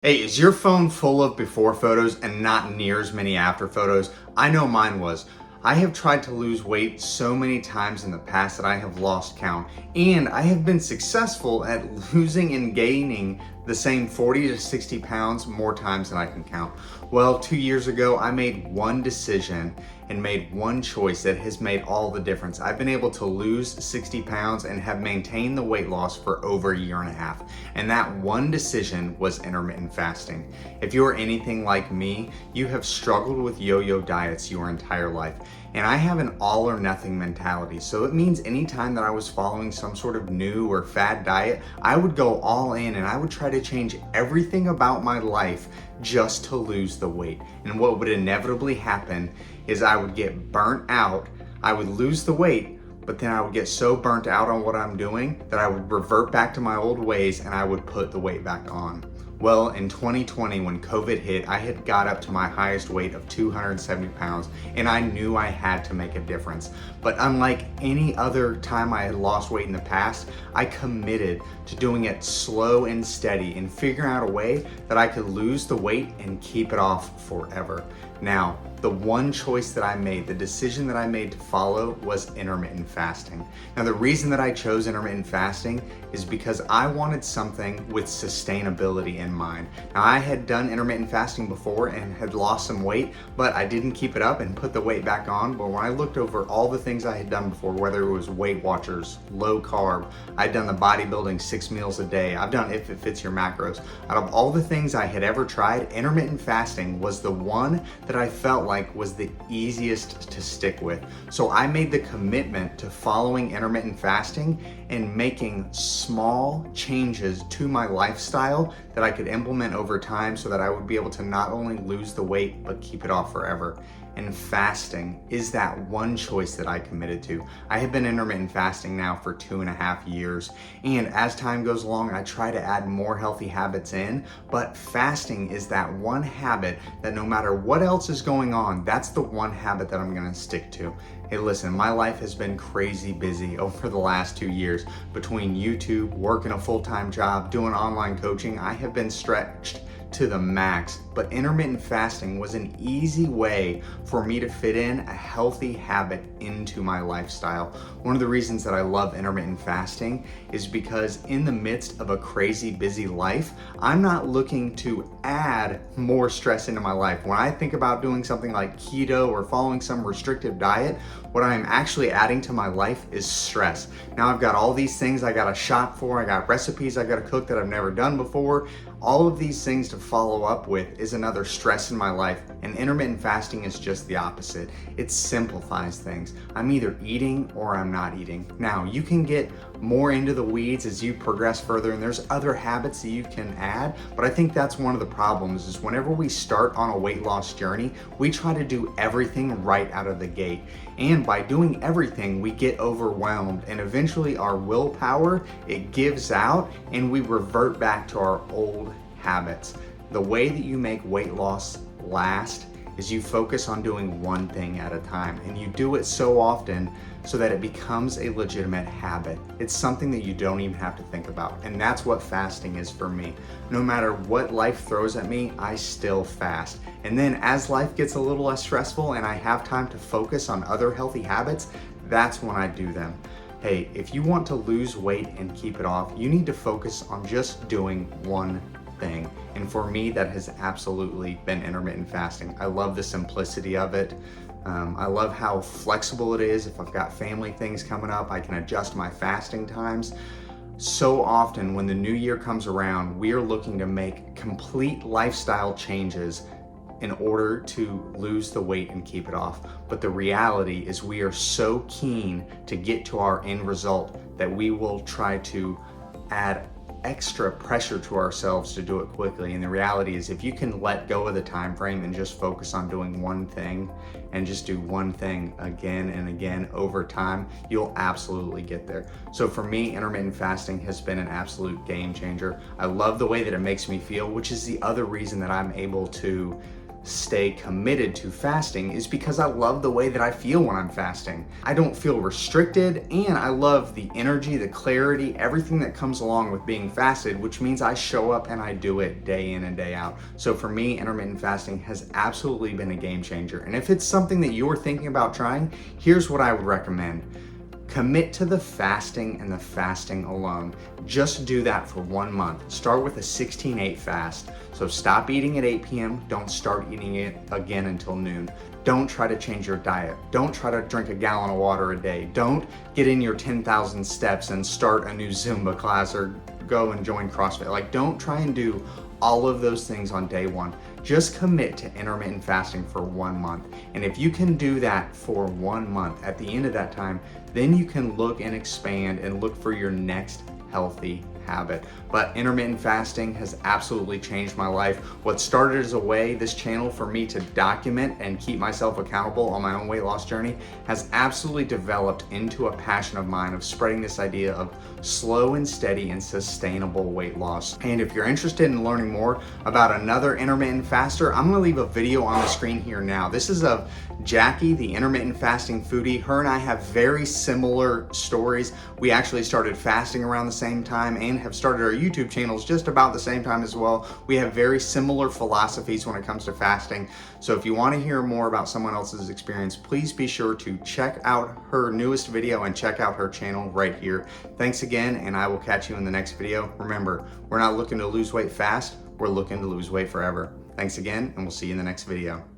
Hey, is your phone full of before photos and not near as many after photos? I know mine was. I have tried to lose weight so many times in the past that I have lost count, and I have been successful at losing and gaining the same 40 to 60 pounds more times than I can count. Well, 2 years ago, I made one decision and made one choice that has made all the difference. I've been able to lose 60 pounds and have maintained the weight loss for over a year and a half. And that one decision was intermittent fasting. If you're anything like me, you have struggled with yo-yo diets your entire life. And I have an all or nothing mentality. So it means anytime that I was following some sort of new or fad diet, I would go all in and I would try to change everything about my life just to lose the weight. And what would inevitably happen is I would get burnt out, I would lose the weight, but then I would get so burnt out on what I'm doing that I would revert back to my old ways and I would put the weight back on. Well, in 2020, when COVID hit, I had got up to my highest weight of 270 pounds, and I knew I had to make a difference. But unlike any other time I had lost weight in the past, I committed to doing it slow and steady and figuring out a way that I could lose the weight and keep it off forever. Now, the one choice that I made, the decision that I made to follow was intermittent fasting. Now, the reason that I chose intermittent fasting is because I wanted something with sustainability in mind. Now, I had done intermittent fasting before and had lost some weight, but I didn't keep it up and put the weight back on. But when I looked over all the things I had done before, whether it was Weight Watchers, low carb, I'd done the bodybuilding 6 meals a day, I've done If It Fits Your Macros. Out of all the things I had ever tried, intermittent fasting was the one that I felt like was the easiest to stick with. So I made the commitment to following intermittent fasting and making small changes to my lifestyle that I could implement over time so that I would be able to not only lose the weight, but keep it off forever. And fasting is that one choice that I committed to. I have been intermittent fasting now for 2.5 years. And as time goes along, I try to add more healthy habits in, but fasting is that one habit that no matter what else is going on, that's the one habit that I'm gonna stick to. Hey, listen, my life has been crazy busy over the last 2 years. Between YouTube, working a full-time job, doing online coaching, I have been stretched to the max, but intermittent fasting was an easy way for me to fit in a healthy habit into my lifestyle. One of the reasons that I love intermittent fasting is because in the midst of a crazy busy life, I'm not looking to add more stress into my life. When I think about doing something like keto or following some restrictive diet, what I'm actually adding to my life is stress. Now I've got all these things I gotta shop for, I got recipes I gotta cook that I've never done before. All of these things to follow up with is another stress in my life, and intermittent fasting is just the opposite. It simplifies things. I'm either eating or I'm not eating. Now, you can get more into the weeds as you progress further, and there's other habits that you can add, but I think that's one of the problems is whenever we start on a weight loss journey, we try to do everything right out of the gate. And by doing everything, we get overwhelmed, and eventually our willpower, it gives out, and we revert back to our old habits. The way that you make weight loss last is you focus on doing one thing at a time, and you do it so often so that it becomes a legitimate habit. It's something that you don't even have to think about, and that's what fasting is for me. No matter what life throws at me, I still fast. And then as life gets a little less stressful and I have time to focus on other healthy habits, that's when I do them. Hey, if you want to lose weight and keep it off, you need to focus on just doing one thing. And for me, that has absolutely been intermittent fasting. I love the simplicity of it. I love how flexible it is. If I've got family things coming up, I can adjust my fasting times. So often when the new year comes around, we are looking to make complete lifestyle changes in order to lose the weight and keep it off. But the reality is we are so keen to get to our end result that we will try to add extra pressure to ourselves to do it quickly. And the reality is if you can let go of the time frame and just focus on doing one thing and just do one thing again and again over time, you'll absolutely get there. So for me, intermittent fasting has been an absolute game changer. I love the way that it makes me feel, which is the other reason that I'm able to stay committed to fasting is because I love the way that I feel when I'm fasting. I don't feel restricted, and I love the energy, the clarity, everything that comes along with being fasted, which means I show up and I do it day in and day out. So for me, intermittent fasting has absolutely been a game changer. And if it's something that you're thinking about trying, here's what I would recommend. Commit to the fasting and the fasting alone. Just do that for 1 month. Start with a 16-8 fast. So stop eating at 8 p.m. Don't start eating it again until noon. Don't try to change your diet. Don't try to drink a gallon of water a day. Don't get in your 10,000 steps and start a new Zumba class or go and join CrossFit. Like, don't try and do all of those things on day one. Just commit to intermittent fasting for 1 month. And if you can do that for 1 month, at the end of that time, then you can look and expand and look for your next healthy habit. But intermittent fasting has absolutely changed my life. What started as a way, this channel, for me to document and keep myself accountable on my own weight loss journey has absolutely developed into a passion of mine of spreading this idea of slow and steady and sustainable weight loss. And if you're interested in learning more about another intermittent faster, I'm gonna leave a video on the screen here now. This is of Jackie, the intermittent fasting foodie. Her and I have very similar stories. We actually started fasting around the same time and have started our YouTube channels just about the same time as well. We have very similar philosophies when it comes to fasting. So if you want to hear more about someone else's experience, please be sure to check out her newest video and check out her channel right here. Thanks again, and I will catch you in the next video. Remember, we're not looking to lose weight fast, we're looking to lose weight forever. Thanks again, and we'll see you in the next video.